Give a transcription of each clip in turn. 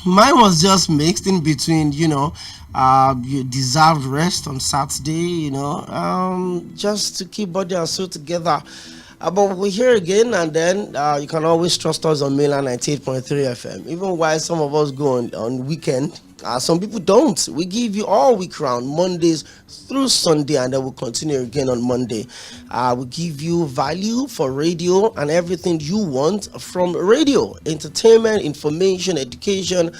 Mine was just mixed in between, you deserved rest on Saturday, just to keep body and soul together. But we're here again, and then you can always trust us on Mainland 98.3 FM. Even while some of us go on weekend, some people don't. We give you all week round, Mondays through Sunday, and then we'll continue again on Monday. We give you value for radio and everything you want from radio, entertainment, information, education,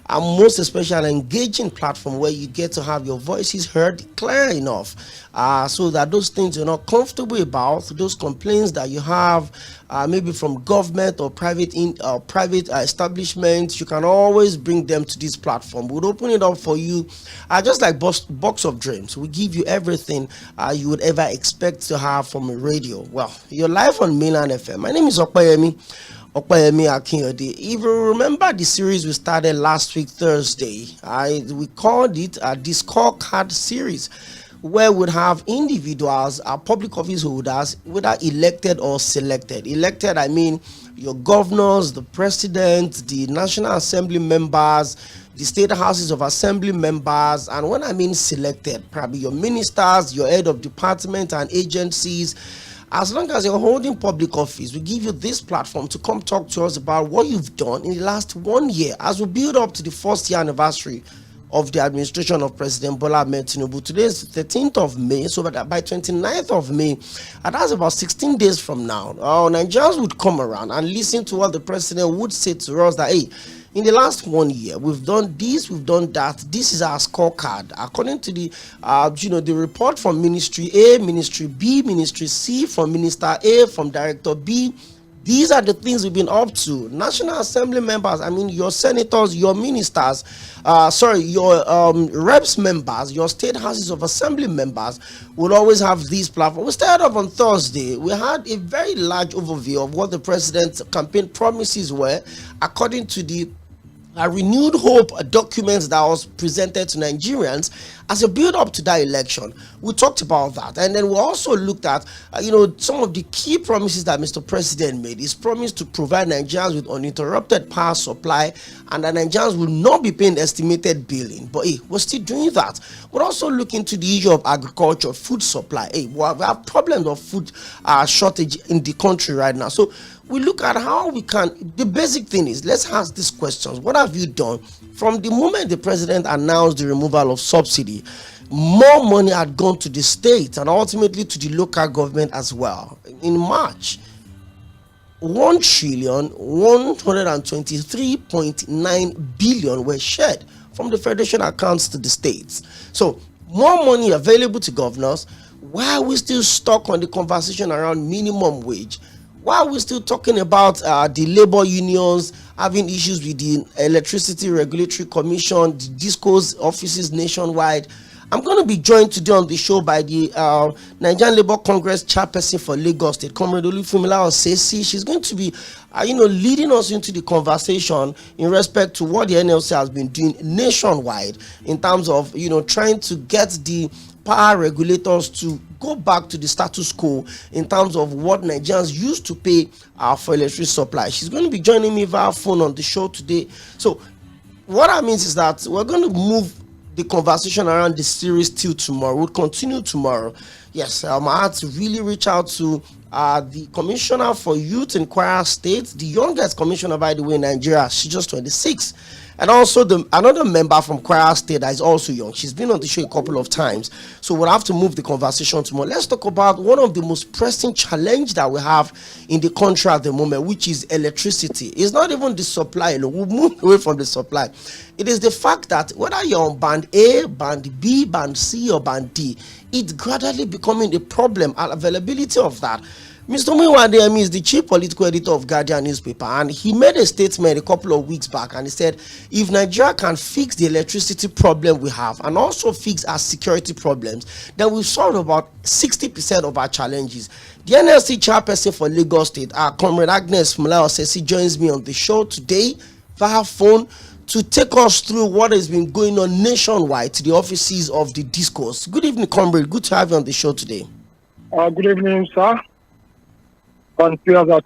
and most especially an engaging platform where you get to have your voices heard clear enough, so that those things you're not comfortable about, those complaints that you have, maybe from government or private establishments, you can always bring them to this platform. We'll open it up for you, just like box of dreams. We give you everything you would ever expect to have from a radio. Well, you're live on Mainland FM. My name is OPEYEMI AKIYODE. If you remember the series we started last week Thursday, we called it the scorecard series, where we'd have individuals, public office holders, whether elected or selected. Elected, I mean your governors, the president, the National Assembly members, the state houses of assembly members, and when I mean selected, probably your ministers, your head of department and agencies. As long as you're holding public office, we give you this platform to come talk to us about what you've done in the last 1 year as we build up to the first year anniversary of the administration of President Bola Ahmed Tinubu. Today is the 13th of May, so that by 29th of May, and that's about 16 days from now, Nigerians would come around and listen to what the president would say to us that, hey, in the last 1 year, we've done this, we've done that. This is our scorecard. According to the report from Ministry A, Ministry B, Ministry C, from Minister A, from Director B, these are the things we've been up to. National Assembly members, I mean, your senators, your ministers, your reps members, your state houses of assembly members will always have these platforms. We started off on Thursday. We had a very large overview of what the president's campaign promises were, according to the a renewed hope documents that was presented to Nigerians as a build up to that election. We talked about that, and then we also looked at some of the key promises that Mr. President made. His promise to provide Nigerians with uninterrupted power supply, and that Nigerians will not be paying estimated billing. But hey, we're still doing that. We're also looking to the issue of agriculture, food supply. Hey, we have problems of food shortage in the country right now. So we look at how we can. The basic thing is, let's ask these questions. What have you done from the moment the president announced the removal of subsidy? More money had gone to the state and ultimately to the local government as well. In March, 1,123.9 billion were shared from the federation accounts to the states. So more money available to governors. Why are we still stuck on the conversation around minimum wage? Why are we still talking about the labor unions having issues with the Electricity Regulatory Commission, the DISCO's offices nationwide? I'm going to be joined today on the show by the Nigerian Labour Congress chairperson for Lagos State, Comrade Olufemila Osesi. She's going to be, leading us into the conversation in respect to what the NLC has been doing nationwide in terms of, trying to get the power regulators to go back to the status quo in terms of what Nigerians used to pay for electricity supply. She's going to be joining me via phone on the show today. So what that means is that we're going to move the conversation around the series till tomorrow. We'll continue tomorrow. Yes, I had to really reach out to the Commissioner for Youth in Kwara State, the youngest commissioner, by the way, in Nigeria. She's just 26. And also another member from Kwara State that is also young. She's been on the show a couple of times. So we'll have to move the conversation tomorrow. Let's talk about one of the most pressing challenge that we have in the country at the moment, which is electricity. It's not even the supply. We'll move away from the supply. It is the fact that whether you're on band A, band B, band C, or band D, it's gradually becoming a problem, and availability of that. Mr. Muyiwa Adeyemi is the chief political editor of Guardian newspaper, and he made a statement a couple of weeks back, and he said, if Nigeria can fix the electricity problem we have and also fix our security problems, then we've solved about 60% of our challenges. The NLC chairperson for Lagos State, our Comrade Agnes Fumilayo Osesi, joins me on the show today via phone to take us through what has been going on nationwide to the offices of the discourse. Good evening, Comrade. Good to have you on the show today. Good evening, sir. On Piazza.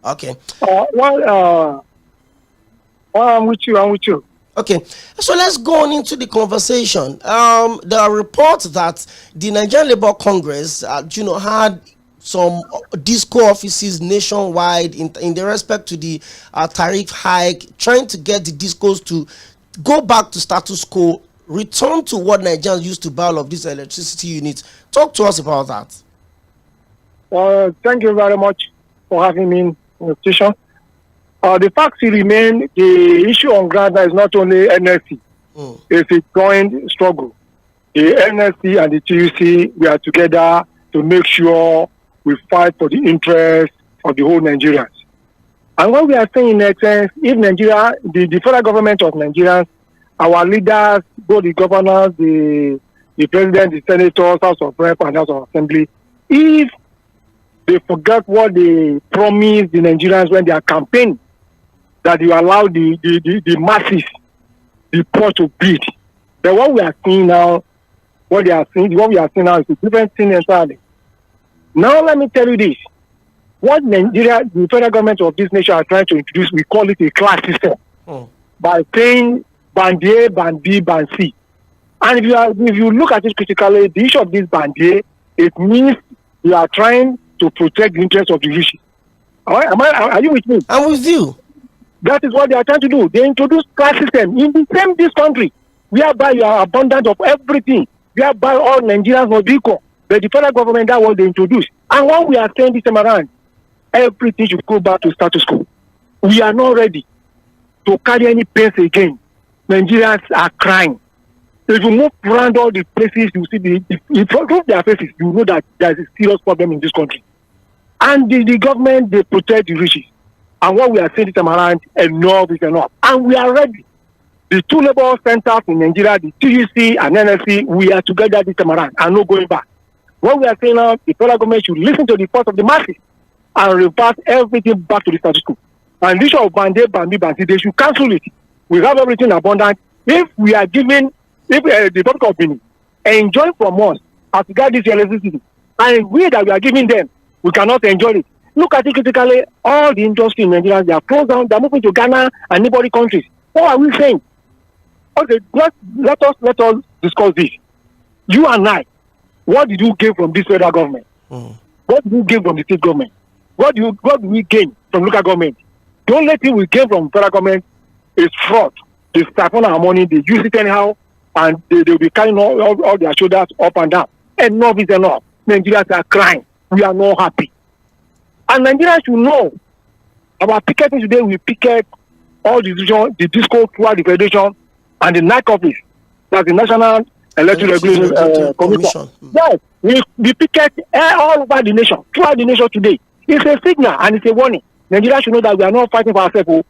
Okay. I'm with you. I'm with you. Okay, so let's go on into the conversation. There are reports that the Nigerian Labour Congress, had some disco offices nationwide in the respect to the tariff hike, trying to get the discos to go back to status quo, return to what Nigerians used to buy all of these electricity units. Talk to us about that. Thank you very much for having me in the station. The fact remain, the issue on ground is not only NSC, it's a joint struggle. The NSC and the TUC, we are together to make sure we fight for the interest of the whole Nigerians. And what we are saying in essence, if Nigeria, the federal government of Nigeria, our leaders, both the governors, the president, the senators, House of Rep and House of Assembly, if they forget what they promised the Nigerians when they are campaigning, that you allow the masses, the poor to bid. But what we are seeing now, what we are seeing now is a different thing entirely. Now let me tell you this. What Nigeria, the federal government of this nation are trying to introduce, we call it a class system. By saying band A, band B, band C. And if you look at it critically, the issue of this band A, it means you are trying to protect the interests of the rich. Are you with me? I'm with you. That is what they are trying to do. They introduce class system in this country, whereby you are abundant of everything, whereby all Nigerians must be equal. But the federal government, that was they introduced. And what we are saying this time around, everything should go back to status quo. We are not ready to carry any pains again. Nigerians are crying. If you move around all the places, you see in front of their faces, you know that there is a serious problem in this country. And the government, they protect the riches. And what we are saying this time around, enough is enough. And we are ready. The two labor centers in Nigeria, the TUC and NSC, we are together this time around and no going back. What we are saying now, the federal government should listen to the voice of the masses and reverse everything back to the status quo. And this of band A, band B, band C, they should cancel it. We have everything abundant. If we are giving, if the Republic of Benin enjoy from us as regard this electricity, and we that we are giving them, we cannot enjoy it. Look at it critically, all the industry in Nigeria, they are closed down, they are moving to Ghana and neighboring countries. What are we saying? Okay, let us discuss this. You and I, what did you gain from this federal government? What did you gain from the state government? What do we gain from local government? The only thing we gain from federal government is fraud. They siphon our money, they use it anyhow, and they will be carrying all their shoulders up and down. Enough is enough. Nigerians are crying. We are not happy. And Nigerians should know about picketing today. We picket all the disco throughout the federation and the NAC office, that's the National Electoral Regulation Commission. Yes, we picket all over the nation, throughout the nation today. It's a signal and it's a warning. Nigeria should know that we are not fighting for ourselves.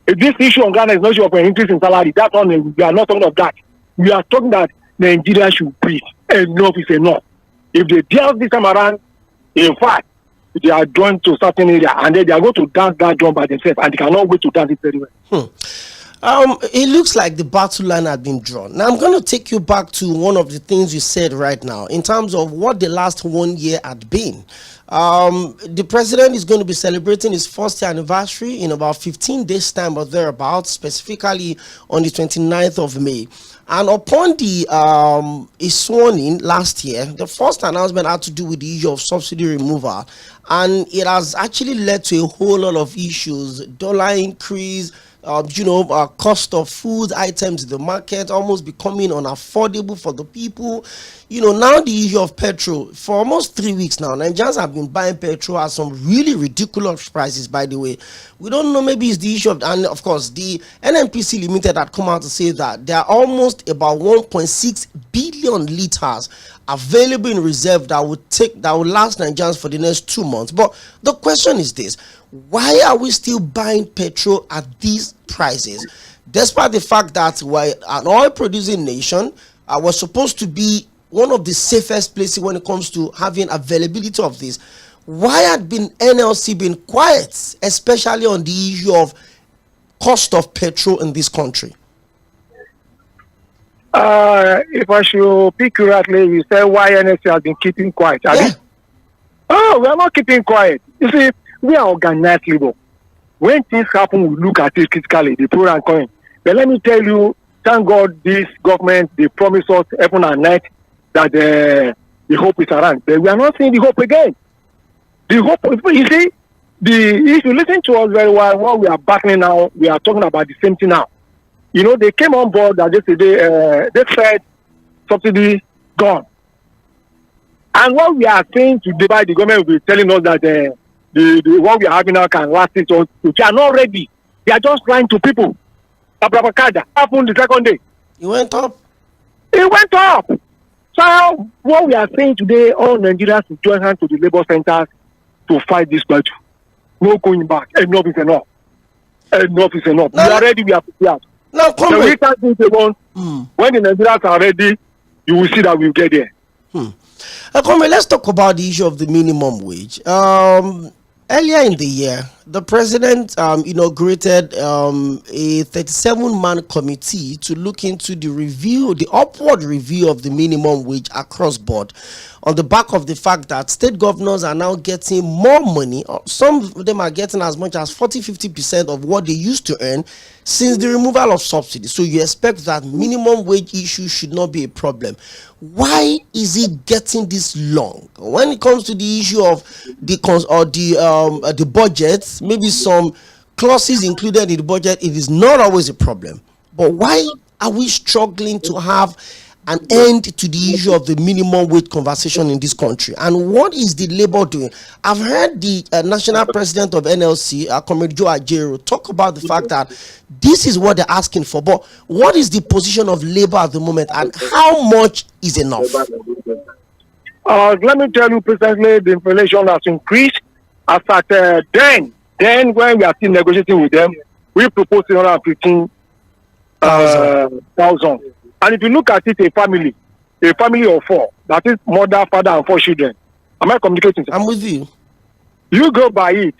If this issue on Ghana is not issue of an increase in salary, that's all. We are not talking of that. We are talking that Nigeria should breathe. Enough is enough. If they deal this time around, in fact, they are drawn to certain area and then they are going to dance that drum by themselves and they cannot wait to dance it very well. It looks like the battle line had been drawn. Now I'm going to take you back to one of the things you said right now in terms of what the last 1 year had been. The president is going to be celebrating his first year anniversary in about 15 days time or thereabouts, specifically on the 29th of May. And upon the his sworn in last year, the first announcement had to do with the issue of subsidy removal, and it has actually led to a whole lot of issues: dollar increase, cost of food items in the market almost becoming unaffordable for the people. Now the issue of petrol, for almost 3 weeks now, Nigerians have been buying petrol at some really ridiculous prices, by the way. We don't know, maybe it's the issue of, and of course, the NNPC Limited had come out to say that there are almost about 1.6 billion liters available in reserve that will last Nigerians for the next 2 months. But the question is this: why are we still buying petrol at these prices, despite the fact that we're an oil producing nation? We're supposed to be one of the safest places when it comes to having availability of this. Why had NLC been quiet, especially on the issue of cost of petrol in this country? If I should pick correctly, you say why NLC has been keeping quiet. Yeah. Oh, we are not keeping quiet. You see, we are organized labor. when things happen, we look at it critically, the pro and con. But let me tell you, thank God this government, they promise us heaven and night that the hope is around. But we are not seeing the hope again. The hope, you see, if you listen to us very well, what we are battling now, we are talking about the same thing now. You know, they came on board that they said subsidy gone. And what we are saying today by the government will be telling us that the what we are having now can last it. So they are not ready. They are just lying to people. Abracadabra happened the second day. It went up. It went up. So what we are saying today, all Nigerians to join hands to the labor centers to fight this battle. No going back. Enough is enough. Enough is enough. No, we are ready. We are prepared. Now, So we can't do it alone. When the Nigerians are ready, you will see that we will get there. Comrade, let's talk about the issue of the minimum wage. Earlier in the year, the president inaugurated a 37-man committee to look into the upward review of the minimum wage across board, on the back of the fact that state governors are now getting more money. Some of them are getting as much as 40-50% of what they used to earn since the removal of subsidies. So you expect that minimum wage issue should not be a problem. Why is it getting this long? When it comes to the issue of the budget, maybe some clauses included in the budget, it is not always a problem. But why are we struggling to have an end to the issue of the minimum wage conversation in this country? And what is the labor doing? I've heard the national president of NLC, Comrade Joe Ajero, talk about the fact that this is what they're asking for. But what is the position of labor at the moment, and how much is enough? Let me tell you precisely, the inflation has increased. As at then when we are still negotiating with them, we proposed 315,000. And if you look at it, a family of four, that is mother, father, and 4 children. Am I communicating? I'm with you. You go by it,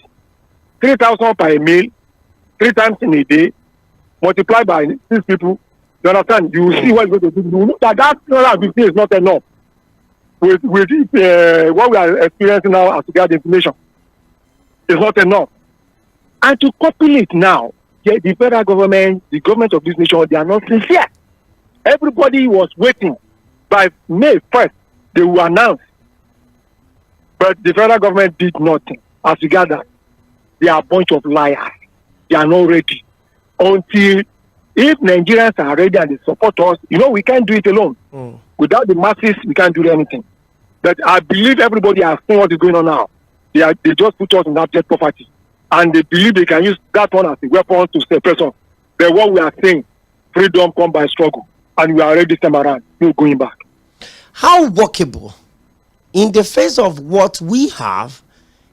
3,000 per meal, 3 times in a day, multiply by 6 people. You understand? You will see what is going to do. You look at that 350 is not enough with what we are experiencing now as regards the inflation. It's not enough. And to copy it now, the federal government, the government of this nation, they are not sincere. Everybody was waiting. By May 1st, they will announce. But the federal government did nothing. As regards that, they are a bunch of liars. They are not ready. Until, if Nigerians are ready and they support us, we can't do it alone. Without the masses, we can't do anything. But I believe everybody has seen what is going on now. They just put us in abject poverty. And they believe they can use that one as a weapon to suppress us. But what we are saying, freedom comes by struggle. And we are ready this time around. No going back. How workable, in the face of what we have,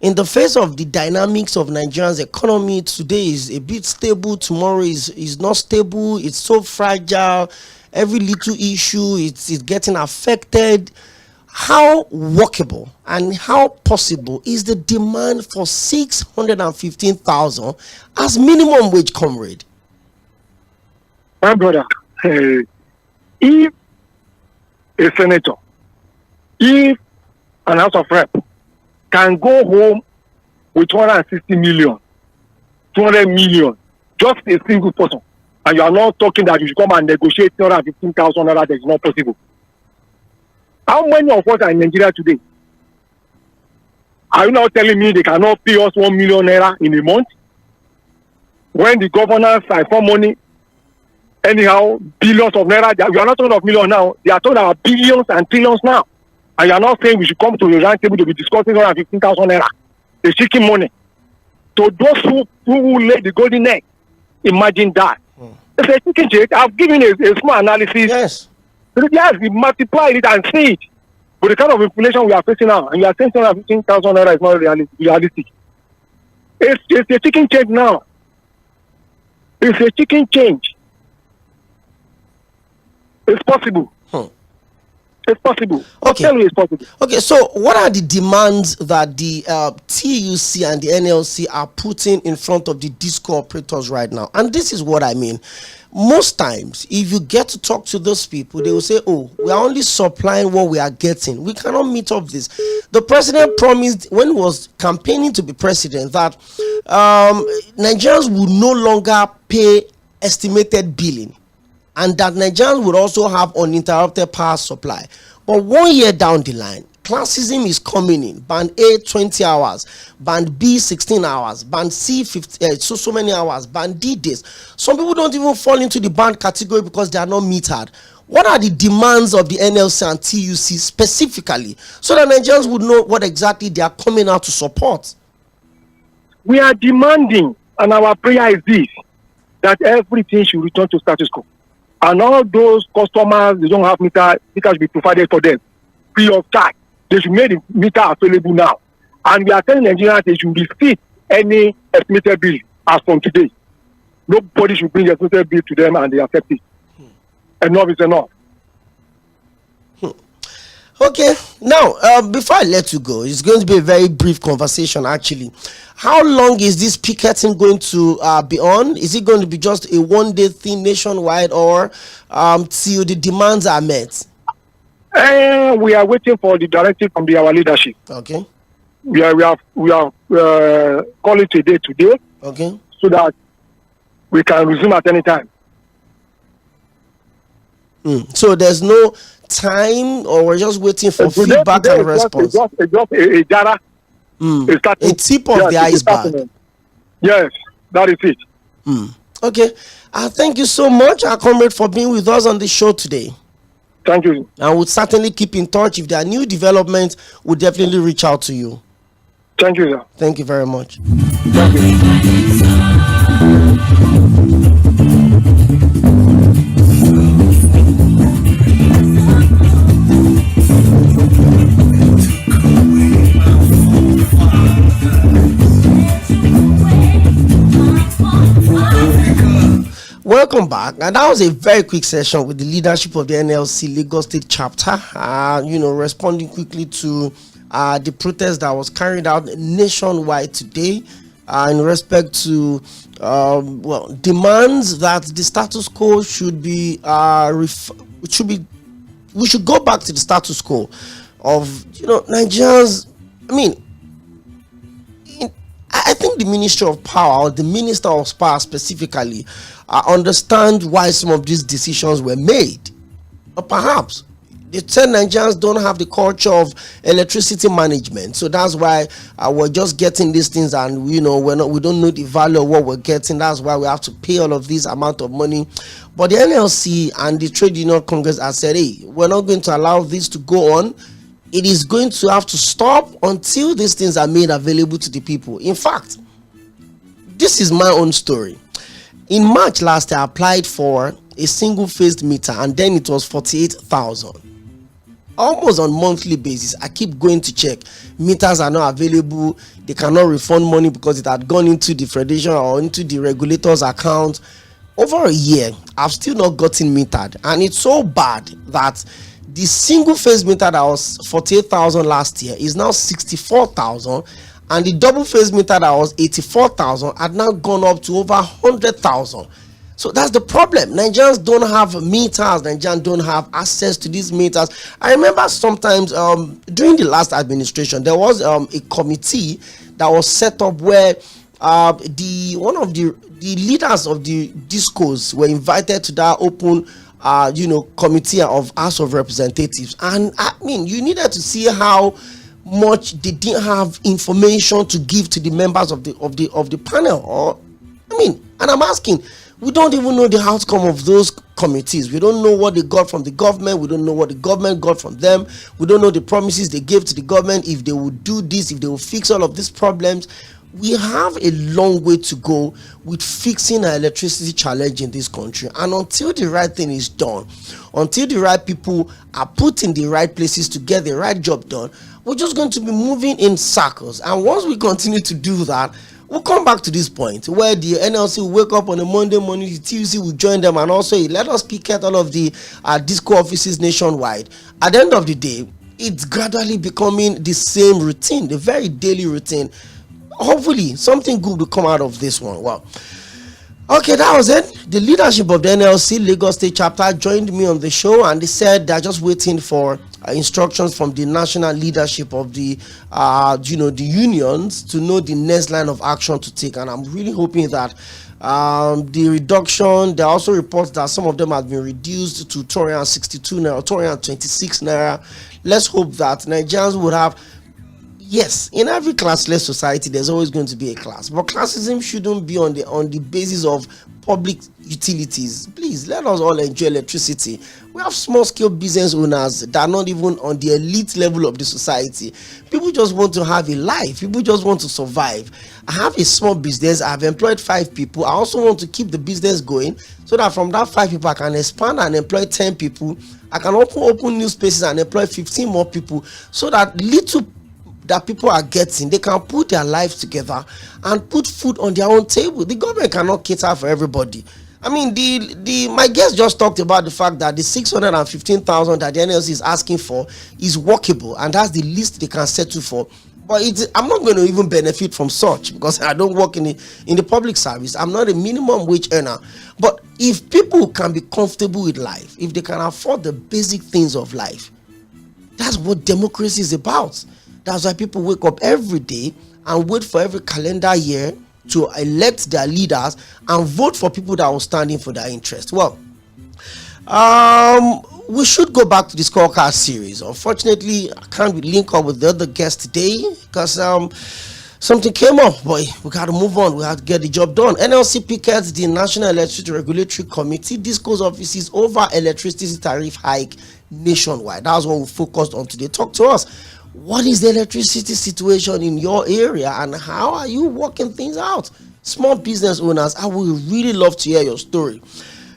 in the face of the dynamics of Nigeria's economy, today is a bit stable, tomorrow is not stable, it's so fragile, every little issue it's getting affected. How workable and how possible is the demand for 615,000 as minimum wage, comrade? My brother, if a senator, if an House of Rep can go home with 260 million, 200 million, just a single person, and you are not talking that you should come and negotiate 215,000 naira, that is not possible. How many of us are in Nigeria today? Are you now telling me they cannot pay us 1 million naira in a month? When the governors siphon money, anyhow, billions of naira, we are not talking of millions now, they are talking about billions and trillions now. And you are not saying we should come to the round table to be discussing 115,000 naira. They're seeking money. So those who lay the golden egg, imagine that. It's a chicken check. I've given a small analysis. Yes. Yes, we multiply it and see it. But the kind of inflation we are facing now, and you are saying 215,000 naira is not realistic. It's a chicken change now. It's a chicken change. It's possible. It's possible. Okay. Tell me it's possible. Okay, so what are the demands that the TUC and the NLC are putting in front of the disco operators right now? And this is what I mean. Most times, if you get to talk to those people, they will say, oh, we are only supplying what we are getting. We cannot meet up this. The president promised when he was campaigning to be president that Nigerians would no longer pay estimated billing, and that Nigerians would also have uninterrupted power supply. But 1 year down the line, classism is coming in. Band A 20 hours, band B 16 hours, band C 50, so many hours, band D days. Some people don't even fall into the band category because they are not metered. What are the demands of the NLC and TUC specifically, so that Nigerians would know what exactly they are coming out to support? We are demanding, and our prayer is this, that everything should return to status quo. And all those customers, they don't have meter should be provided for them free of charge. They should make the meter available now. And we are telling Nigerians they should receive any estimated bill as from today. Nobody should bring the estimated bill to them and they accept it. Enough is enough. Okay, now before I let you go, it's going to be a very brief conversation actually. How long is this picketing going to be on? Is it going to be just a one-day thing nationwide, or till the demands are met? We are waiting for the directive from our leadership. Okay. We are calling today. Okay. So that we can resume at any time. So there's no time, or we're just waiting for feedback and response? It's just a data. A tip of the iceberg. Yes, that is it. Okay. Thank you so much, our comrade, for being with us on the show today. Thank you. And we'll certainly keep in touch. If there are new developments, we'll definitely reach out to you. Thank you, sir. Thank you very much. Thank you. Welcome back. And that was a very quick session with the leadership of the NLC Lagos State chapter, responding quickly to the protest that was carried out nationwide today in respect to demands that the status quo should be we should go back to the status quo of Nigerians. I think the Ministry of Power, or the Minister of Power specifically, understand why some of these decisions were made. Or perhaps they said Nigerians don't have the culture of electricity management, so that's why we're just getting these things, and we don't know the value of what we're getting. That's why we have to pay all of this amount of money. But the NLC and the Trade Union Congress have said, hey, we're not going to allow this to go on. It is going to have to stop until these things are made available to the people. In fact, this is my own story. In March last year, I applied for a single-phased meter, and then it was 48,000. Almost on monthly basis, I keep going to check. Meters are not available. They cannot refund money because it had gone into the federation or into the regulator's account. Over a year, I've still not gotten metered, and it's so bad that the single phase meter that was 48,000 last year is now 64,000, and the double phase meter that was 84,000 had now gone up to over 100,000. So that's the problem. Nigerians don't have meters. Nigerians don't have access to these meters. I remember sometimes during the last administration, there was a committee that was set up where one of the leaders of the discos were invited to that open committee of House of Representatives, and you needed to see how much they didn't have information to give to the members of the panel. And I'm asking, we don't even know the outcome of those committees. We don't know what they got from the government. We don't know what the government got from them. We don't know the promises they gave to the government, if they would do this, if they will fix all of these problems. We have a long way to go with fixing our electricity challenge in this country, and until the right thing is done, until the right people are put in the right places to get the right job done, we're just going to be moving in circles. And once we continue to do that, we'll come back to this point where the NLC will wake up on a Monday morning, the TUC will join them, and also let us picket all of the disco offices nationwide. At the end of the day, it's gradually becoming the same routine, the very daily routine. Hopefully something good will come out of this one. Well, Okay, that was it. The leadership of the NLC Lagos State chapter joined me on the show, and they said they're just waiting for instructions from the national leadership of the, the unions to know the next line of action to take. And I'm really hoping that the reduction. There are also reports that some of them have been reduced to 262 naira, 226 naira. Let's hope that Nigerians would have. Yes, in every classless society, there's always going to be a class, but classism shouldn't be on the basis of public utilities. Please let us all enjoy electricity. We have small scale business owners that are not even on the elite level of the society. People just want to have a life. People just want to survive. I have a small business. I've employed 5 people. I also want to keep the business going so that from that 5 people I can expand and employ 10 people. I can open new spaces and employ 15 more people, so that little that people are getting, they can put their lives together and put food on their own table. The government cannot cater for everybody. I mean, my guest just talked about the fact that the 615,000 that the NLC is asking for is workable, and that's the least they can settle for. But I'm not going to even benefit from such, because I don't work in the public service. I'm not a minimum wage earner. But if people can be comfortable with life, if they can afford the basic things of life, that's what democracy is about. That's why people wake up every day and wait for every calendar year to elect their leaders and vote for people that are standing for their interest. Well, we should go back to the scorecard series. Unfortunately, I can't link up with the other guest today because something came up. Boy, we got to move on. We have to get the job done. NLC pickets the National Electricity Regulatory Committee disclose offices over electricity tariff hike nationwide. That's what we focused on today. Talk to us. What is the electricity situation in your area, and how are you working things out? Small business owners, I would really love to hear your story.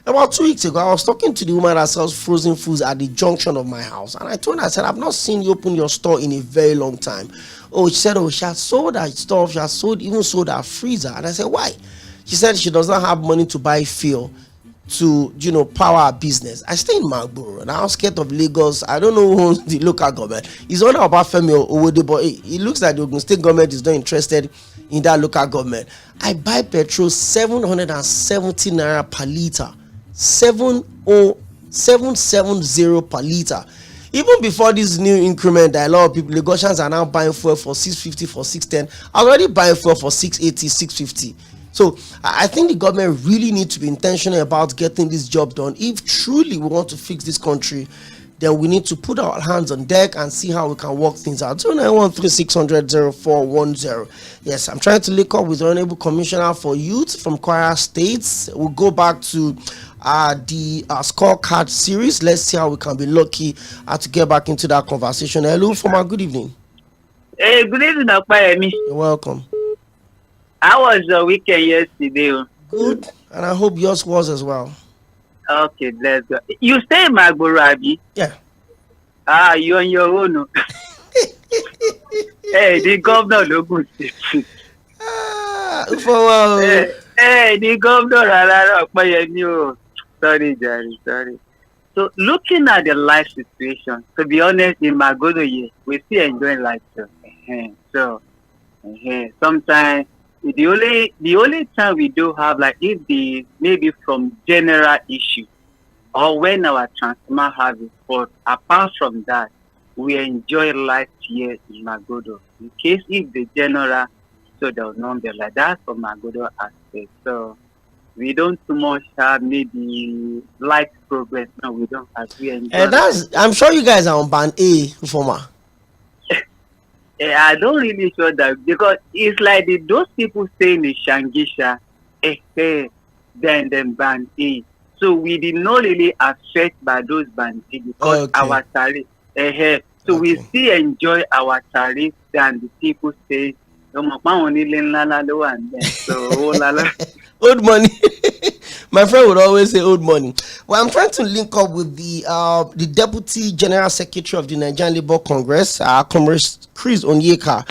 About 2 weeks ago, I was talking to the woman that sells frozen foods at the junction of my house, and I told her, I said, I've not seen you open your store in a very long time. Oh, she said, she has sold her stuff. She has even sold her freezer. And I said, why? She said she does not have money to buy fuel to power her business. I stay in Magboro, and I'm scared of Lagos. I don't know who owns the local government. It's all about Femi Owode, but it looks like the Ogun State government is not interested in that local government. I buy petrol 770 naira per liter, 770 per liter. Even before this new increment that a lot of people, Lagosians are now buying fuel for 650, for 610. I was already buying fuel for 680, 650. So I think the government really needs to be intentional about getting this job done. If truly we want to fix this country, then we need to put our hands on deck and see how we can work things out. 0913-600-0410. Yes, I'm trying to link up with the Honorable Commissioner for Youth from Kwara State. We'll go back to the scorecard series. Let's see how we can be lucky to get back into that conversation. Hello, Former. Good evening. Hey, good evening, OPEYEMI. You're welcome. How was your weekend yesterday? Good, and I hope yours was as well. Okay, let's go. You stay in Magboro, Abi? Yeah. You on your own. Hey, the governor no good. Hey, the governor, OPEYEMI. Sorry, Jerry, sorry. So, looking at the life situation, to be honest, in Magboro, we still enjoying life. So, sometimes the only time we do have, like, if maybe from general issue or when our transformer have it, but apart from that, we enjoy life here in Magodo. In case if the general, so there will not be like that from Magodo aspect. So we don't too much have maybe light progress. No, we don't have. We enjoy. I'm sure you guys are on band A, Former. I don't really sure that, because it's like those people stay in the Shangisha, then band A. So we did not really affect by those band A because our tariff. So we still enjoy our tariff than the people stay. So old money. My friend would always say old money. Well, I'm trying to link up with the Deputy General Secretary of the Nigerian Labour Congress, Comrade Chris Onyeka.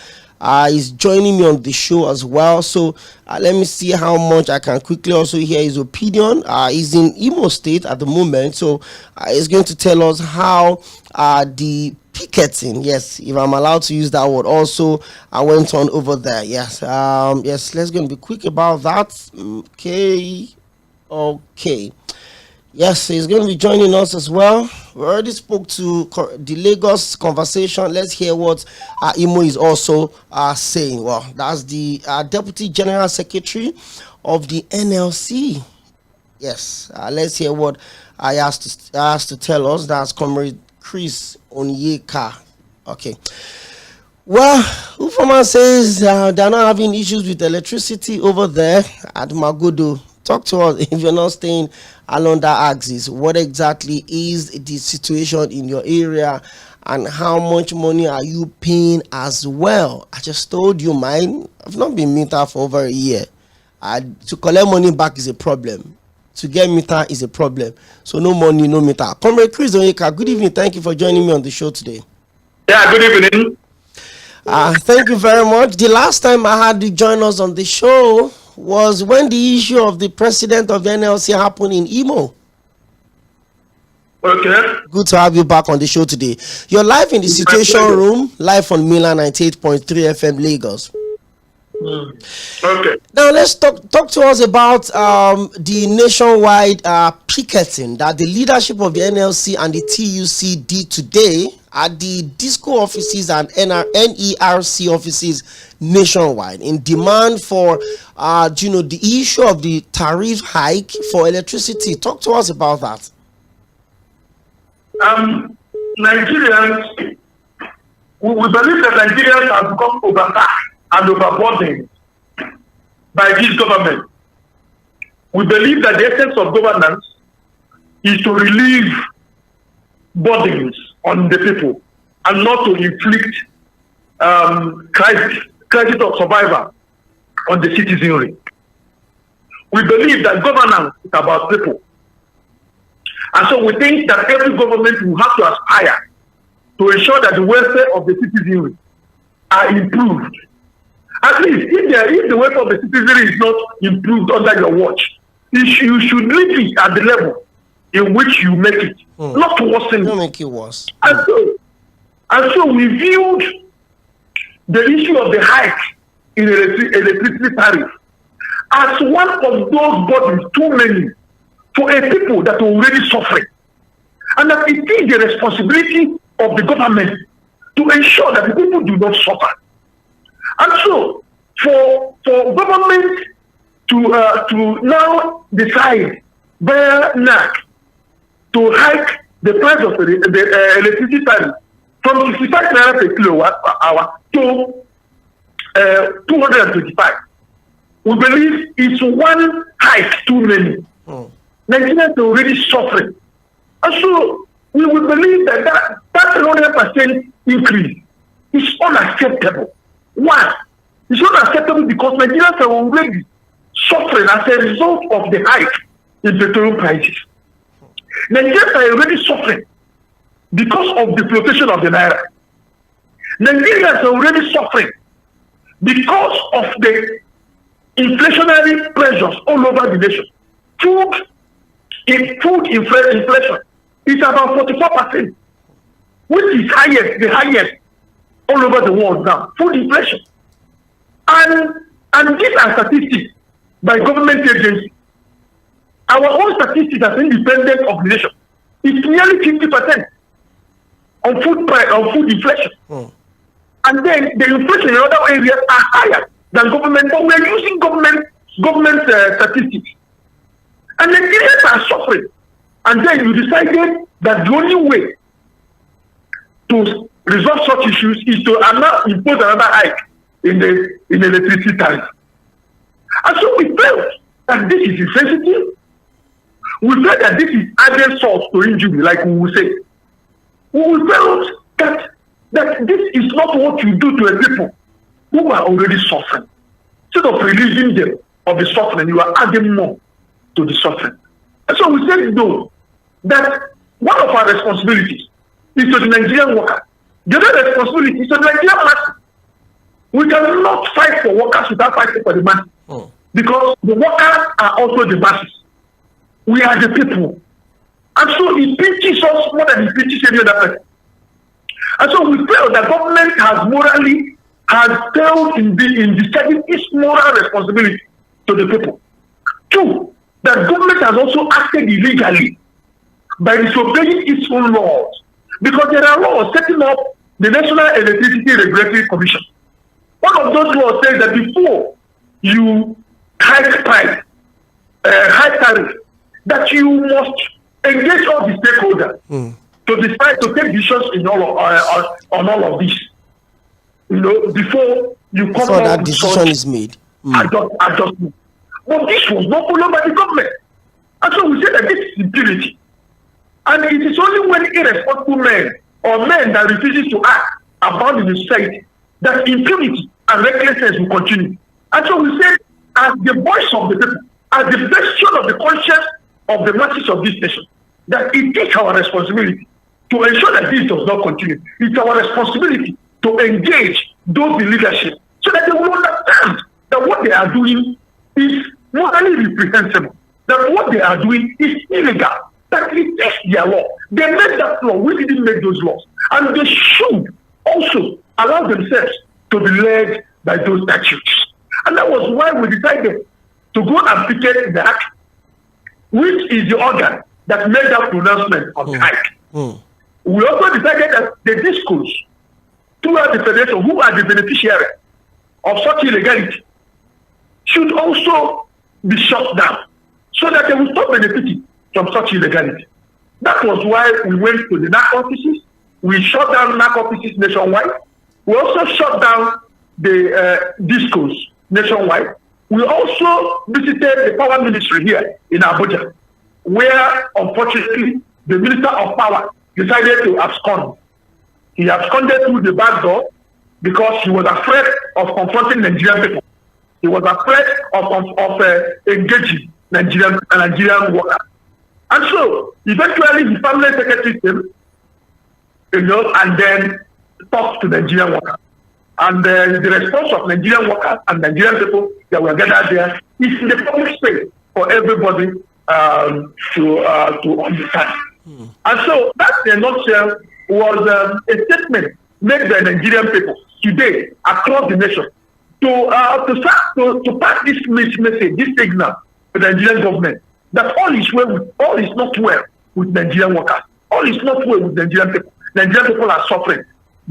Is joining me on the show as well. So let me see how much I can quickly also hear his opinion. He's in Imo State at the moment, so he's going to tell us how the picketing. Yes, if I'm allowed to use that word. Also, I went on over there. Yes, yes. Let's go and be quick about that. Okay. Yes, he's going to be joining us as well. We already spoke to the Lagos conversation. Let's hear what Imo is also saying. Well, that's the Deputy General Secretary of the NLC. Yes, let's hear what I asked to tell us. That's Comrade Chris Onyeka. Okay. Well, Ufoma says they're not having issues with electricity over there at Magodo. Talk to us if you're not staying along that axis. What exactly is the situation in your area and how much money are you paying as well? I just told you mine. I've not been meter for over a year. To collect money back is a problem. To get meter is a problem. So no money, no meter. Comrade Chris Onyeka, good evening. Thank you for joining me on the show today. Yeah, good evening. Thank you very much. The last time I had you join us on the show was when the issue of the president of the NLC happened in Imo. Okay. Good to have you back on the show today. You're live in the Situation Room, live on Milan 98.3 FM Lagos. Okay. Now let's talk to us about the nationwide picketing that the leadership of the NLC and the TUC did today at the DISCO offices and NERC offices nationwide in demand for the issue of the tariff hike for electricity. Talk to us about that. Nigerians, we believe that Nigerians have become overtaxed and overburdened by this government. We believe that the essence of governance is to relieve burdens on the people and not to inflict crisis of survival on the citizenry. We believe that governance is about people. And so we think that every government will have to aspire to ensure that the welfare of the citizenry are improved. At least if the welfare of the citizenry is not improved under your watch, you should leave it at the level in which you make it, not to worsen it. Don't make it worse. And so we viewed the issue of the hike in electricity tariff as one of those burdens too many for a people that are already suffering. And that it is the responsibility of the government to ensure that the people do not suffer. And so, for government to now decide via NAC to hike the price of the electricity tariff from 65 naira per kilowatt per hour to 225, we believe it's one hike too many. Nigerians are already suffering. And so, we will believe that 100% increase is unacceptable. Why? It's unacceptable because Nigerians are already suffering as a result of the hike in petroleum prices. Nigerians are already suffering because of the flotation of the naira. Nigerians are already suffering because of the inflationary pressures all over the nation. Food inflation is about 44%, which is the highest all over the world now. Food inflation. And these are statistics by government agencies. Our own statistics as independent organization is nearly 50% on food inflation. And then the inflation in other areas are higher than government, but we are using government statistics. And Nigerians are suffering. And then you decided that the only way to resolve such issues is to impose another hike in the electricity tariff. And so we felt that this is insensitive. We felt that this is added salt to injury, like we will say. We felt that this is not what you do to a people who are already suffering. Instead of relieving them of the suffering, you are adding more to the suffering. And so we said no, that one of our responsibilities is to the Nigerian worker. The other responsibility is to the Nigerian masses. We cannot fight for workers without fighting for the masses. Because the workers are also the masses. We are the people. And so it pinches us more than it pinches any other person. And so we feel that government has failed in discharging its moral responsibility to the people. Two, that government has also acted illegally by disobeying its own laws, because there are laws setting up the National Electricity Regulatory Commission. One of those laws says that before you hike tariff, that you must engage all the stakeholders to decide to take decisions in on all of this. You know, before you come before up that with decision is made. adjustment. But this was not followed by the government. And so we say that this is impunity. And it is only when irresponsible men or men that refuses to act about the society that impunity and recklessness will continue. And so we say, as the voice of the people, as the bastion of the conscience of the masses of this nation, that it is our responsibility to ensure that this does not continue. It's our responsibility to engage those in leadership so that they will understand that what they are doing is morally reprehensible, that what they are doing is illegal, that it is their law. They made that law. We didn't make those laws. And they should also allow themselves to be led by those statutes. And that was why we decided to go and picket the act, which is the organ that made that pronouncement of the hike. We also decided that the discourse throughout the federation, who are the beneficiaries of such illegality, should also be shut down so that they will stop benefiting from such illegality. That was why we went to the NAC offices. We shut down NAC offices nationwide. We also shut down the discos nationwide. We also visited the power ministry here in Abuja, where unfortunately the Minister of Power decided to abscond. He absconded through the back door because he was afraid of confronting Nigerian people. He was afraid of engaging Nigerian workers. And so, eventually, the family secretary came, and then talked to Nigerian workers. And the response of Nigerian workers and Nigerian people that were gathered there is in the public space for everybody to understand. And so, that in a nutshell was a statement made by Nigerian people today across the nation to pass this message, this signal to the Nigerian government that all is not well with Nigerian workers. All is not well with Nigerian people. Nigerian people are suffering.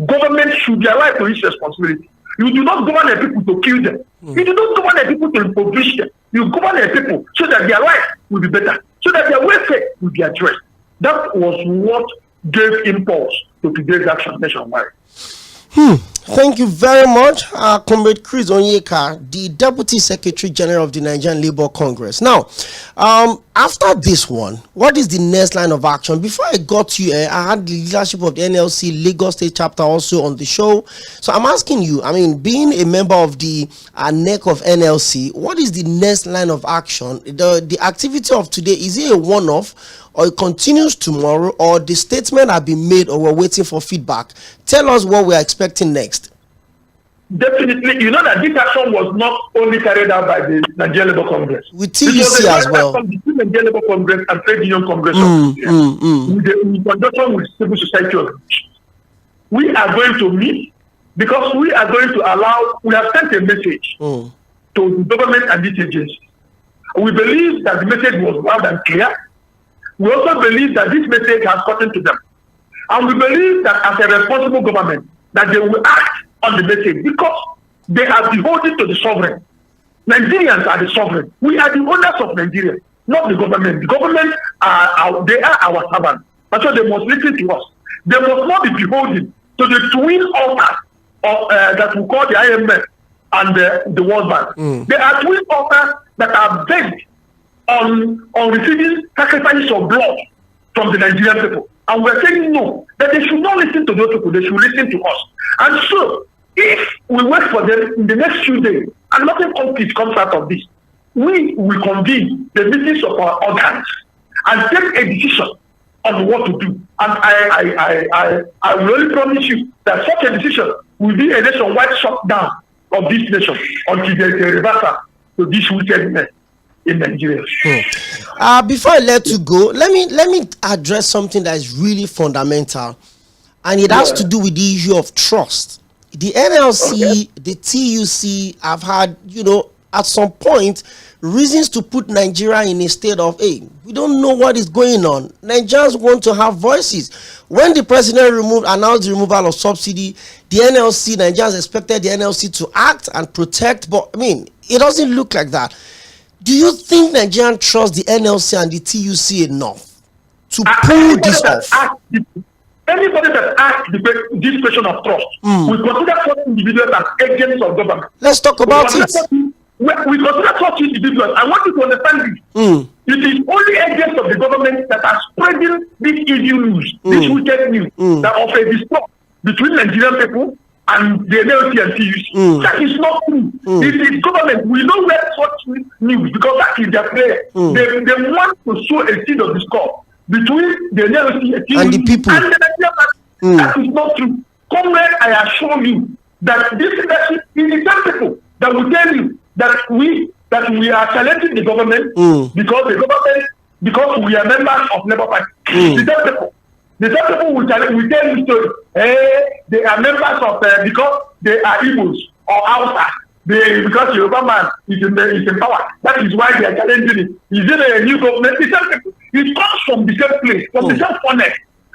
Government should be alive to its responsibility. You do not govern the people to kill them. You do not govern the people to impoverish them. You govern the people so that their life will be better, so that their welfare will be addressed. That was what gave impulse to today's action nationwide. Thank you very much, Comrade Chris Onyeka, the Deputy Secretary General of the Nigerian Labour Congress. Now, after this one, what is the next line of action? Before I got to you, I had the leadership of the NLC Lagos State chapter also on the show. So I'm asking you, being a member of the NEC of NLC, what is the next line of action? The activity of today, is it a one-off, or it continues tomorrow, or the statement have been made, or we're waiting for feedback? Tell us what we're expecting next. Definitely, you know that this action was not only carried out by the Nigerian Labour Congress. With TUC as well. From the Nigerian Labour Congress and Trade Union Congress in conjunction with civil society organizations. We are going to meet because we are going to we have sent a message to the government and these agencies. We believe that the message was loud and clear. We also believe that this message has gotten to them. And we believe that as a responsible government, that they will act on the message because they are beholden to the sovereign. Nigerians are the sovereign. We are the owners of Nigeria, not the government. The government they are our servants. And so they must listen to us. They must not be beholden to the twin altars that we call the IMF and the World Bank. They are twin altars that are bent on receiving sacrifices of blood from the Nigerian people. And we're saying no, that they should not listen to those people, they should listen to us. And so, if we wait for them in the next few days, and nothing concrete comes out of this, we will convene the meetings of our organs and take a decision on what to do. And I will only promise you that such a decision will be a nationwide shutdown of this nation until there is a reversal to this wickedness in Nigeria. Before I let you go, let me address something that is really fundamental. and it has to do with the issue of trust. The NLC, the TUC have had, at some point, reasons to put Nigeria in a state of, hey, we don't know what is going on. Nigerians want to have voices. When the president announced the removal of subsidy, the NLC, Nigerians expected the NLC to act and protect, but it doesn't look like that. Do you think Nigerians trust the NLC and the TUC enough to pull this off? Anybody that asks this question of trust, we consider such individuals as agents of government. Let's talk about it. We consider such individuals. I want you to understand this. It is only agents of the government that are spreading this evil news, this wicked news, that of a dispute between Nigerian people and the NLC and TUC. That is not true. It is government. We know where such news, because that is their prayer. They want to sow a seed of discord between the NLC and the people. And the Nigerian. That is not true. Comrade, I assure you that this leadership is the same people that will tell you that we are challenging the government because we are members of Labour Party. The same people will tell you story. They are members of because they are Igbos or Hausa. Because Yoruba man is in power. That is why they are challenging it. Is it a new government? It comes from the same place, from the same funnel.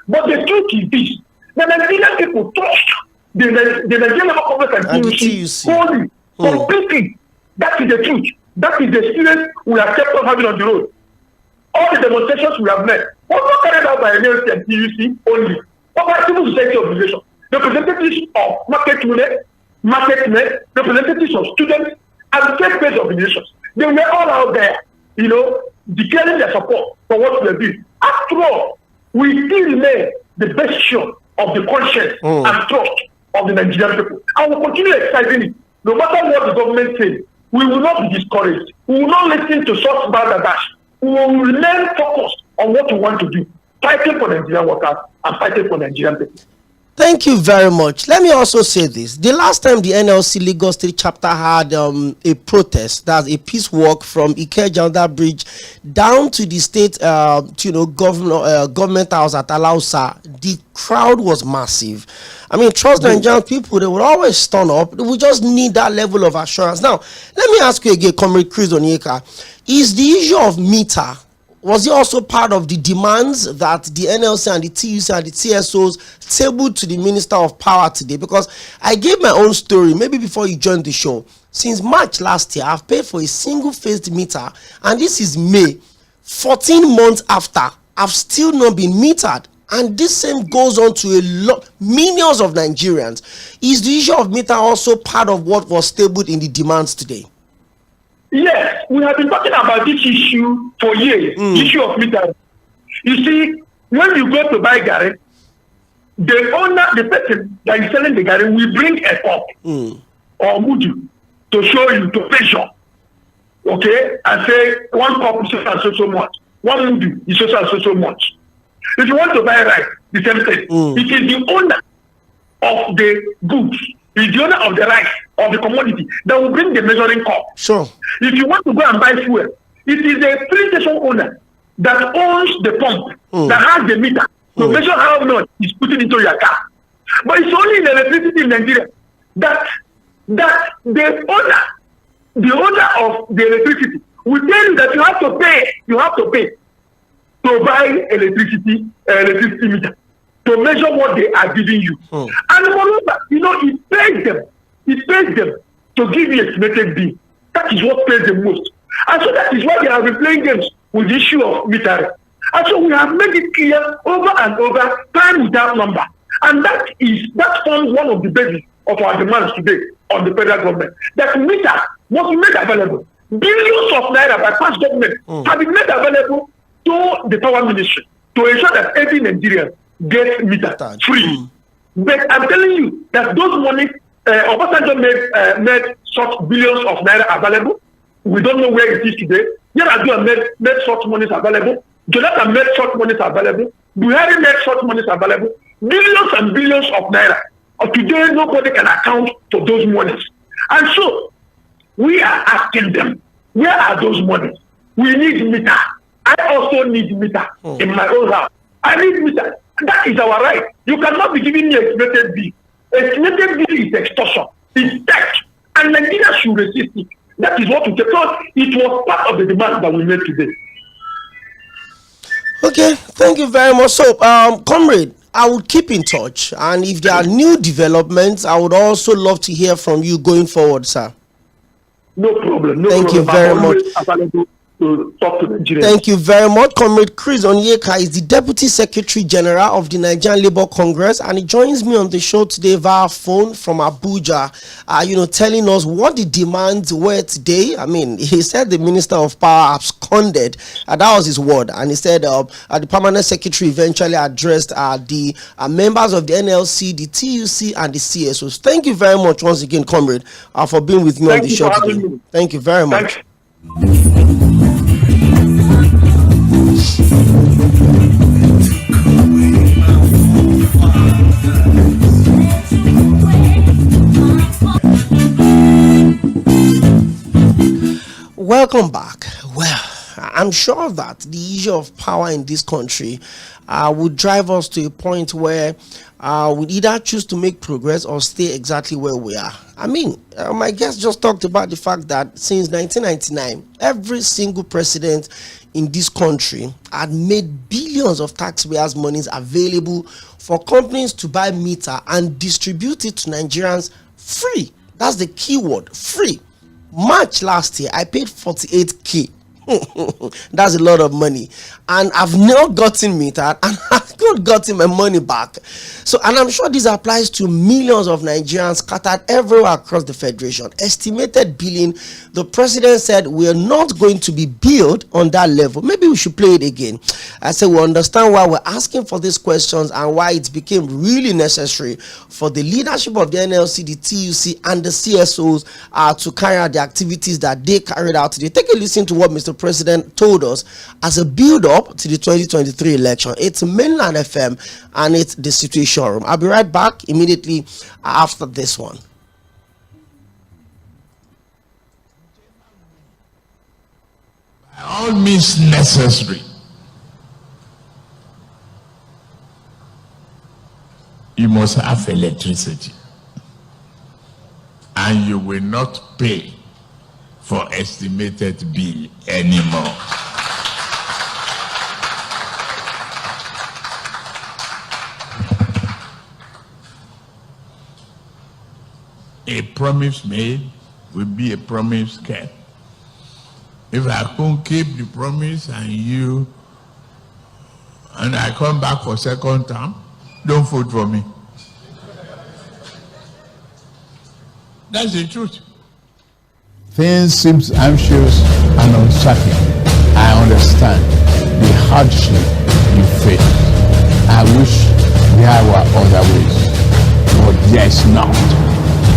But the truth is this: the Nigerian people trust the Nigerian government and TUC wholly, completely. That is the truth. That is the experience we have kept on having on the road. All the demonstrations we have made were not carried out by NLC and TUC only, but by civil society organizations, representatives of market representatives of students, and faith-based organizations. They were all out there, declaring their support for what we are doing. After all, we still remain the best show of the conscience and trust of the Nigerian people. And we'll continue exercising it. No matter what the government says, we will not be discouraged. We will not listen to such balderdash. We will remain focused on what we want to do, fighting for Nigerian workers and fighting for Nigerian people. Thank you very much. Let me also say this. The last time the NLC Lagos State chapter had a protest, that's a peace walk from Ikeja Bridge down to the state government house at Alausa, the crowd was massive. Trust Nigerian people, they would always turn up. We just need that level of assurance. Now, let me ask you again, Comrade Chris Onyeka, is the issue of meter, was it also part of the demands that the NLC and the TUC and the TSOs tabled to the Minister of Power today? Because I gave my own story, maybe before you joined the show. Since March last year, I've paid for a single-phased meter, and this is May. 14 months after, I've still not been metered. And this same goes on to millions of Nigerians. Is the issue of meter also part of what was tabled in the demands today? Yes, we have been talking about this issue for years, issue of meter. You see, when you go to buy garri, the person that is selling the garri will bring a cup or mudu to show you, to measure, okay, and say one cup is so much, one mudu is so much. If you want to buy rice, the same thing. It is the owner of the goods, it's the owner of the rice, of the commodity, that will bring the measuring cup. Sure. If you want to go and buy fuel, it is a filling station owner that owns the pump, that has the meter, to measure how much is putting into your car. But it's only in electricity in Nigeria that the owner of the electricity will tell you that you have to pay to buy electricity meter, to measure what they are giving you. And moreover, it pays them to give you estimated bill. That is what pays the most. And so that is why they have been playing games with the issue of metering. And so we have made it clear over and over, time without number. And that forms one of the basis of our demands today on the federal government. That meter must be made available. Billions of naira by past government have been made available to the power ministry to ensure that every Nigerian gets meter free. But I'm telling you that those money, Obasanjo made such billions of naira available. We don't know where it is today. Yar'Adua made such monies available. Jonathan made such monies available. Buhari made such monies available. Billions and billions of naira. Today, nobody can account for those monies. And so, we are asking them, where are those monies? We need meter. I also need meter in my own house. I need meter That is our right. You cannot be giving me estimated bill. Estimated bill is extortion. It's theft. And Nigeria should resist it. That is what we take. So it was part of the demand that we made today. Okay, thank you very much. So, comrade, I would keep in touch, and if there are new developments, I would also love to hear from you going forward, sir. No problem. No Thank problem. you very much. Available to talk to Nigerians. Thank you very much. Comrade Chris Onyeka is the Deputy Secretary General of the Nigerian Labour Congress, and he joins me on the show today via phone from Abuja, telling us what the demands were today. I mean, he said the Minister of Power absconded, that was his word, and he said the Permanent Secretary eventually addressed the members of the NLC, the TUC, and the CSOs. Thank you very much once again, comrade, for being with me on the show today. Thank you very much. Welcome back. Well, I'm sure that the issue of power in this country would drive us to a point where we'd either choose to make progress or stay exactly where we are. I mean, my guest just talked about the fact that since 1999, every single president in this country had made billions of taxpayers' monies available for companies to buy meter and distribute it to Nigerians free. That's the key word, free. March last year, I paid 48k. That's a lot of money, and I've not gotten metered, and I've not gotten my money back. So, and I'm sure this applies to millions of Nigerians scattered everywhere across the federation. Estimated billing, the president said we are not going to be billed on that level. Maybe we should play it again. I said we understand why we're asking for these questions and why it became really necessary for the leadership of the NLC, the TUC, and the CSOs to carry out the activities that they carried out today. Take a listen to what Mr. President told us as a build-up to the 2023 election. It's Mainland FM, and it's the Situation Room. I'll be right back immediately after this one. By all means necessary, you must have electricity, and you will not pay for estimated bill anymore. A promise made will be a promise kept. If I can't keep the promise and I come back for second term, don't vote for me. That's the truth. Things seem anxious and uncertain. I understand the hardship you face. I wish there were other ways, but there is not.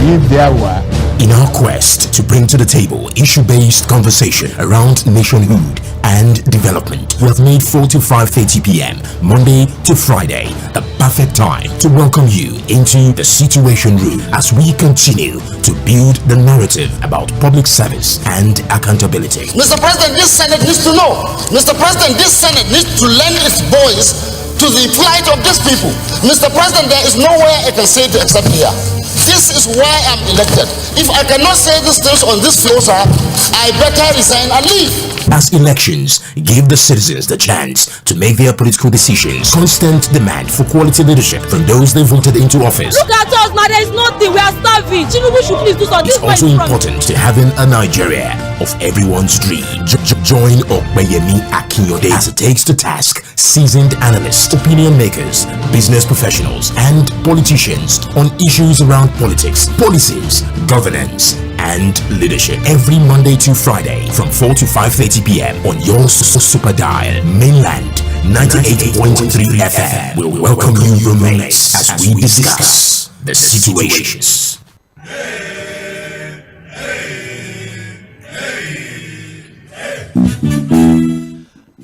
If there were, in our quest to bring to the table issue-based conversation around nationhood and development, we have made 4 to 5:30 p.m. Monday to Friday the perfect time to welcome you into the Situation Room as we continue to build the narrative about public service and accountability. Mr. President, this Senate needs to know. Mr. President, this Senate needs to lend its voice to the plight of these people. Mr. President, there is nowhere I can say it except here. This is why I'm elected. If I cannot say these things on this floor, sir, I better resign and leave. As elections give the citizens the chance to make their political decisions, constant demand for quality leadership from those they voted into office. Look at us now, there is nothing, we are starving. Tinubu should please do something. It's also important to having a Nigeria of everyone's dream. Join OPEYEMI AKIYODE as it takes to task seasoned analysts, opinion makers, business professionals, and politicians on issues around politics, policies, governance, and leadership every Monday to Friday from 4 to 5:30 p.m. on your super dial. Mainland 98.3 FM will welcome you roommates as we discuss the situations.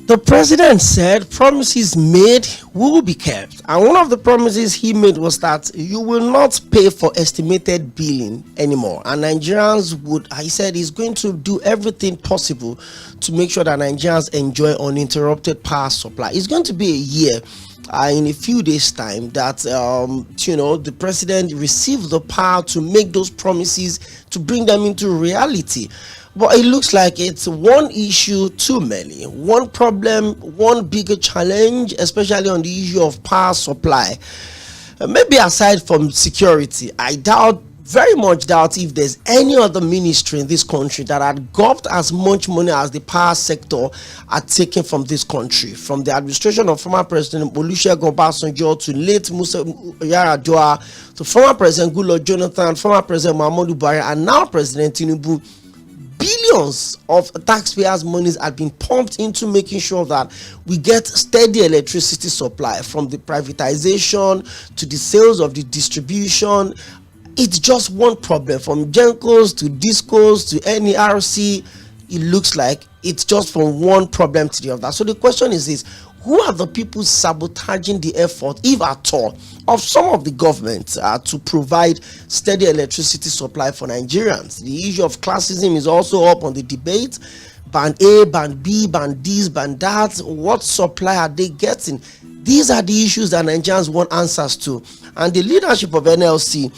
The president said promises made will be kept, and one of the promises he made was that you will not pay for estimated billing anymore, and Nigerians would, he said, he's going to do everything possible to make sure that Nigerians enjoy uninterrupted power supply. It's going to be a year in a few days' time that the president received the power to make those promises, to bring them into reality. But it looks like it's one issue too many, one problem, one bigger challenge, especially on the issue of power supply. Maybe aside from security, I very much doubt if there's any other ministry in this country that had gobbled as much money as the power sector had taken from this country, from the administration of former President Olusegun Obasanjo to late Musa Yar'Adua to former President Goodluck Jonathan, former President Muhammadu Buhari, and now President Tinubu. Billions of taxpayers' monies have been pumped into making sure that we get steady electricity supply, from the privatization to the sales of the distribution. It's just one problem, from Gencos to Discos to NERC. It looks like it's just from one problem to the other. So the question is this: who are the people sabotaging the effort, if at all, of some of the government to provide steady electricity supply for Nigerians? The issue of classism is also up on the debate. Band A, Band B, Band this, Band that. What supply are they getting? These are the issues that Nigerians want answers to. And the leadership of NLC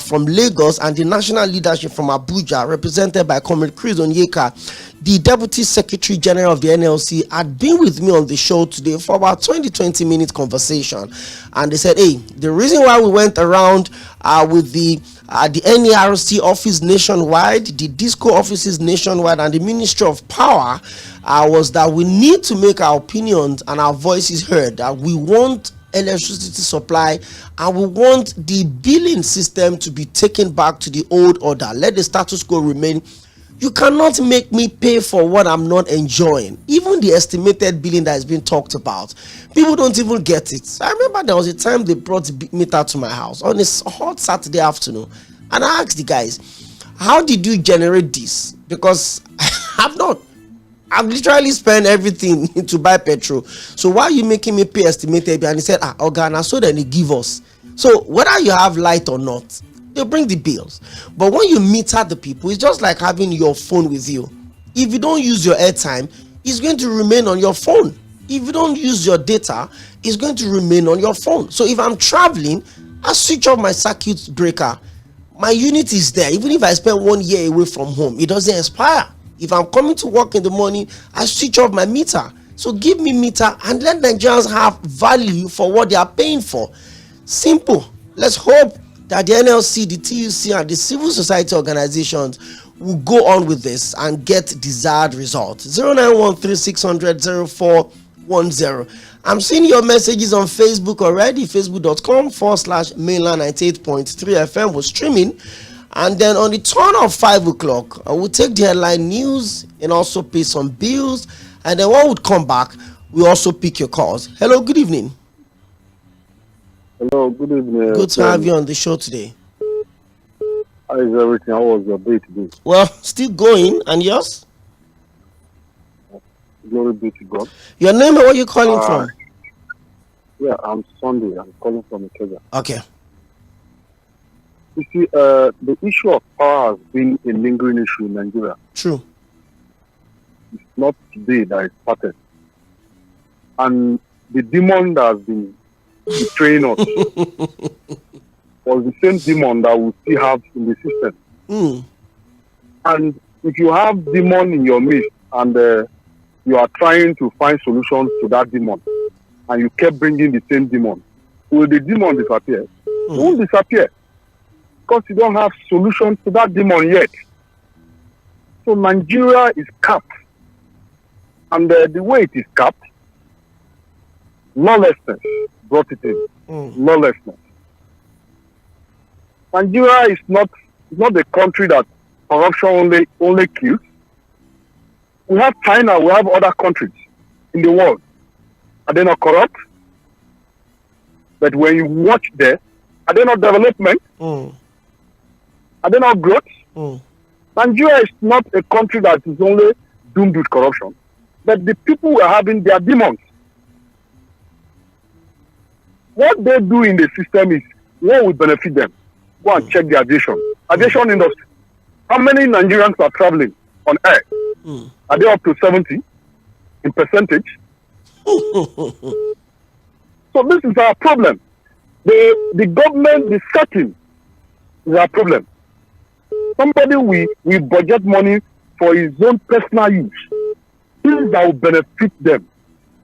from Lagos and the national leadership from Abuja, represented by Comrade Chris Onyeka, the Deputy Secretary General of the NLC, had been with me on the show today for about 20-minute conversation. And they said, hey, the reason why we went around with the NERC office nationwide, the DISCO offices nationwide, and the Ministry of Power was that we need to make our opinions and our voices heard, that we want electricity supply and we want the billing system to be taken back to the old order. Let the status quo remain. You cannot make me pay for what I'm not enjoying. Even the estimated billing that is being talked about, people don't even get it. I remember there was a time they brought the meter to my house on a hot Saturday afternoon, and I asked the guys, how did you generate this? Because I've literally spent everything to buy petrol. So why are you making me pay estimated bill? And he said, Organa, so then they give us. So whether you have light or not, they'll bring the bills. But when you meter the people, it's just like having your phone with you. If you don't use your airtime, it's going to remain on your phone. If you don't use your data, it's going to remain on your phone. So if I'm traveling, I switch off my circuit breaker. My unit is there. Even if I spend 1 year away from home, it doesn't expire. If I'm coming to work in the morning, I switch off my meter. So give me meter and let Nigerians have value for what they are paying for. Simple. Let's hope that the NLC, the TUC, and the civil society organizations will go on with this and get desired results. 0913-600-0410. I'm seeing your messages on Facebook already. Facebook.com/mainland98.3 FM was streaming. And then on the turn of 5 o'clock, I will take the headline news and also pay some bills. And then when we come back, we also pick your calls. Hello, good evening. Hello, good evening. Good to have you on the show today. How is everything? How was your day today? Well, still going. And yours? Glory be to God. Your name and where you calling from? Yeah, I'm Sunday. I'm calling from Kenya. Okay. You see, the issue of power has been a lingering issue in Nigeria. True. It's not today that it started. And the demon that has been betraying us was the same demon that we still have in the system. And if you have demon in your midst and you are trying to find solutions to that demon, and you kept bringing the same demon, will the demon disappear? It won't disappear, because you don't have solutions to that demon yet. So Nigeria is capped. And the way it is capped, lawlessness brought it in. Lawlessness. Nigeria is not a country that corruption only kills. We have China, we have other countries in the world. Are they not corrupt? But when you watch there, are they not development? Are they not growth? Nigeria is not a country that is only doomed with corruption, but the people we are having, they are demons. What they do in the system is what will benefit them. Go and check the aviation industry. How many Nigerians are traveling on air? Are they up to 70 in percentage? So this is our problem. The government, the setting is our problem. Somebody we budget money for his own personal use. Things that will benefit them.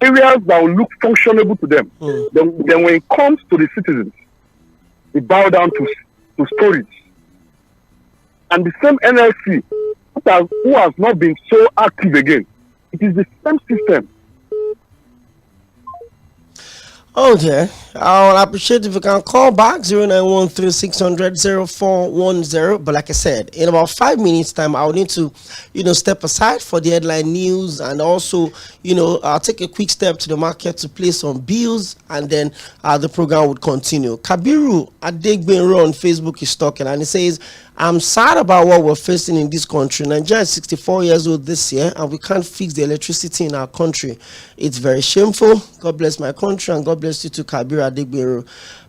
Areas that will look functionable to them. Then when it comes to the citizens, they bow down to stories. And the same NLC who has not been so active again. It is the same system. Okay, I'll appreciate if you can call back 0913-600-0410. But like I said, in about 5 minutes time, I'll need to, step aside for the headline news, and also, I'll take a quick step to the market to play some bills, and then the program would continue. Kabiru Adegbenro on Facebook is talking, and he says, I'm sad about what we're facing in this country. Nigeria is 64 years old this year, and we can't fix the electricity in our country. It's very shameful. God bless my country, and God bless you too, Kabiru Adegbenro.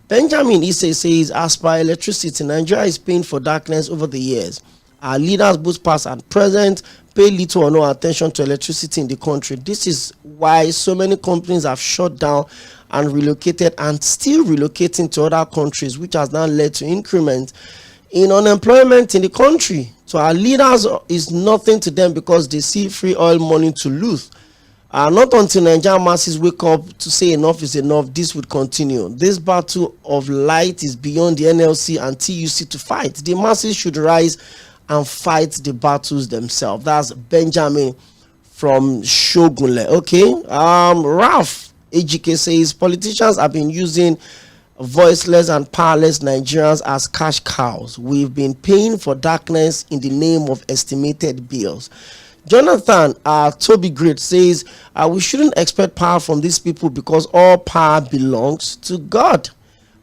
Benjamin Isse says, as per electricity, Nigeria is paying for darkness over the years. Our leaders, both past and present, pay little or no attention to electricity in the country. This is why so many companies have shut down and relocated, and still relocating to other countries, which has now led to increment in unemployment in the country. So our leaders is nothing to them because they see free oil money to lose. Not until Nigerian masses wake up to say enough is enough, this would continue. This battle of light is beyond the NLC and TUC to fight. The masses should rise and fight the battles themselves. That's Benjamin from Shogunle. Okay. Ralph AGK says politicians have been using voiceless and powerless Nigerians as cash cows. We've been paying for darkness in the name of estimated bills. Jonathan Toby Great says we shouldn't expect power from these people because all power belongs to God.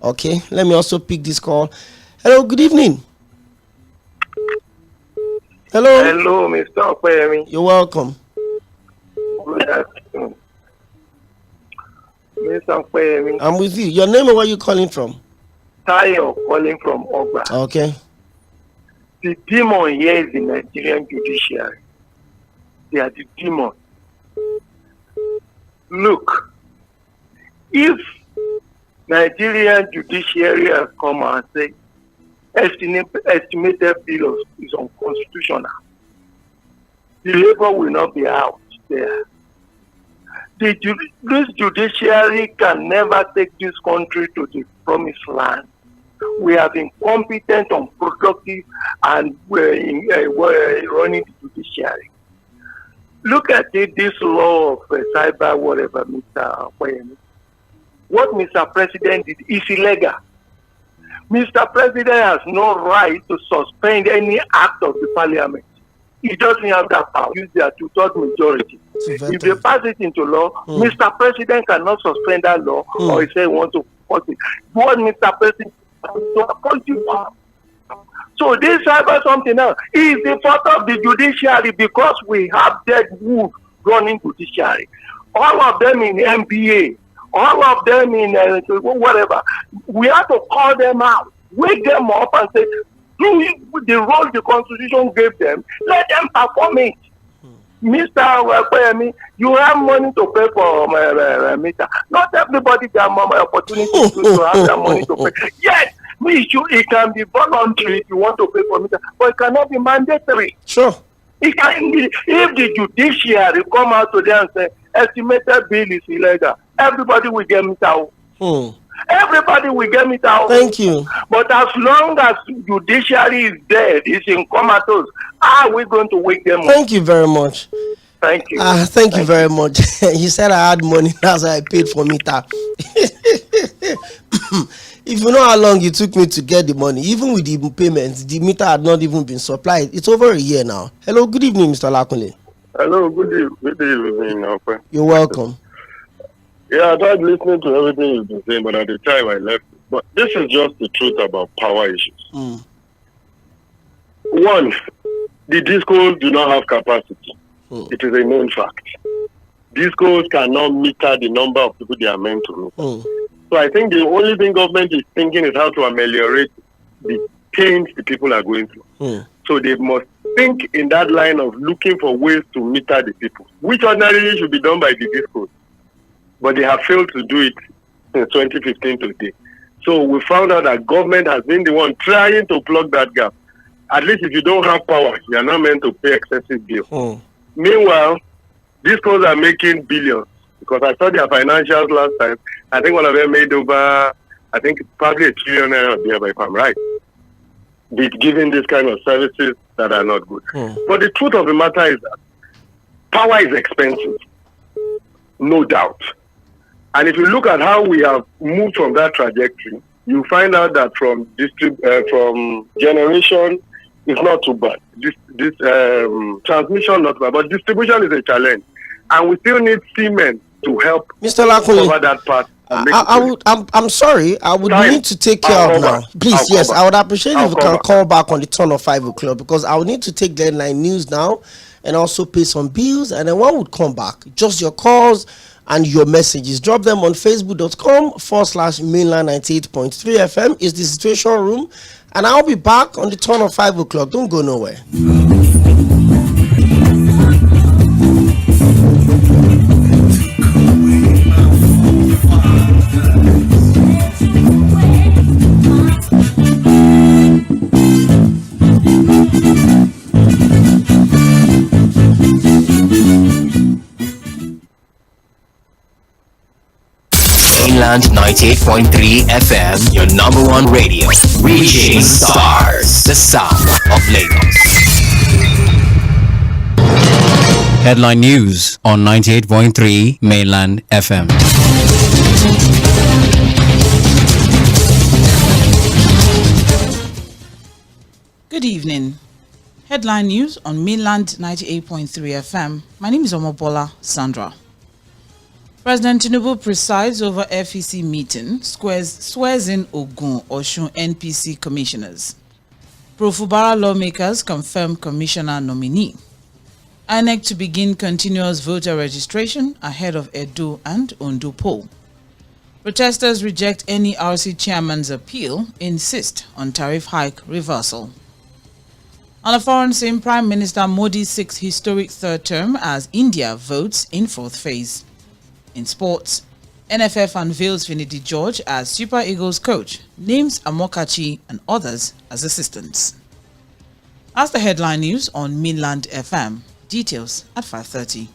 Okay, let me also pick this call. Hello, good evening. Hello. Hello, Mr. OPEYEMI. You're welcome. Good afternoon. Mr. OPEYEMI. I'm with you. Your name and where you calling from? Tayo calling from Ogba. Okay. The demon here is the Nigerian judiciary. They are the demon. Look, if Nigerian judiciary has come and said estimated bill is unconstitutional, the labor will not be out there. This judiciary can never take this country to the promised land. We have been competent, unproductive, and we're running the judiciary. Look at this law of cyber whatever, Mr. OPEYEMI. What Mr. President did is illegal. Mr. President has no right to suspend any act of the parliament. He doesn't have that power. Use their two-thirds majority. If they pass it into law, Mr. President cannot suspend that law or he say he wants to support it. What Mr. President to appoint you power. So this cyber something else is the fault of the judiciary because we have dead wood running judiciary. All of them in MBA, all of them in whatever. We have to call them out, wake them up and say, do the role the Constitution gave them, let them perform it. Mr. OPEYEMI, you have money to pay for meter. Not everybody can have opportunity to have their money to pay. Yes, it can be voluntary if you want to pay for meter, but it cannot be mandatory. Sure. It can be, if the judiciary come out to them and say estimated bill is illegal, everybody will get meter. Everybody will get meter. Thank you. But as long as judiciary is dead, it's in comatose, how are we going to wake them up? Thank you very much. Thank you. Thank you very much. You said I had money, that's why I paid for meter. If you know how long it took me to get the money, even with the payments, the meter had not even been supplied. It's over a year now. Hello, good evening, Mr. Lakunle. Hello, good evening, Ope. You're welcome. Yeah, I tried listening to everything you've been saying, but at the time I left. But this is just the truth about power issues. One, the discos do not have capacity. It is a known fact. Discos cannot meter the number of people they are meant to meet. So I think the only thing government is thinking is how to ameliorate the pains the people are going through. So they must think in that line of looking for ways to meter the people, which ordinarily should be done by the discos. But they have failed to do it since 2015 to date. So we found out that government has been the one trying to plug that gap. At least if you don't have power, you are not meant to pay excessive bill. Meanwhile, these schools are making billions, because I saw their financials last time. I think one of them made over, I think probably $1 trillion there, if I'm right. Giving this kind of services that are not good. But the truth of the matter is that power is expensive, no doubt. And if you look at how we have moved from that trajectory, you find out that from generation is not too bad. This transmission not bad, but distribution is a challenge, and we still need cement to help Mr. Lakule, cover that part. I'm sorry. I would need to take care of now. Please, yes, I would appreciate if you can call back on the turn of 5 o'clock, because I would need to take the headline news now and also pay some bills, and then one would come back. Just your calls and your messages. Drop them on facebook.com/mainland 98.3 FM is the situation room, and I'll be back on the turn of 5 o'clock. Don't go nowhere. Mainland 98.3 FM, your number one radio. Reaching stars, the sound of Lagos. Headline news on 98.3 Mainland FM. Good evening. Headline news on Mainland 98.3 FM. My name is Omobola Sandra. President Tinubu presides over FEC meeting, swears in Ogun Osun NPC commissioners. Pro-Fubara lawmakers confirm commissioner nominee. INEC to begin continuous voter registration ahead of Edo and Ondo poll. Protesters reject any RC chairman's appeal, insist on tariff hike reversal. On a foreign scene, Prime Minister Modi seeks historic third term as India votes in fourth phase. In sports, NFF unveils Finidi George as Super Eagles coach, names Amokachi and others as assistants. That's the headline news on Mainland FM. Details at 5:30.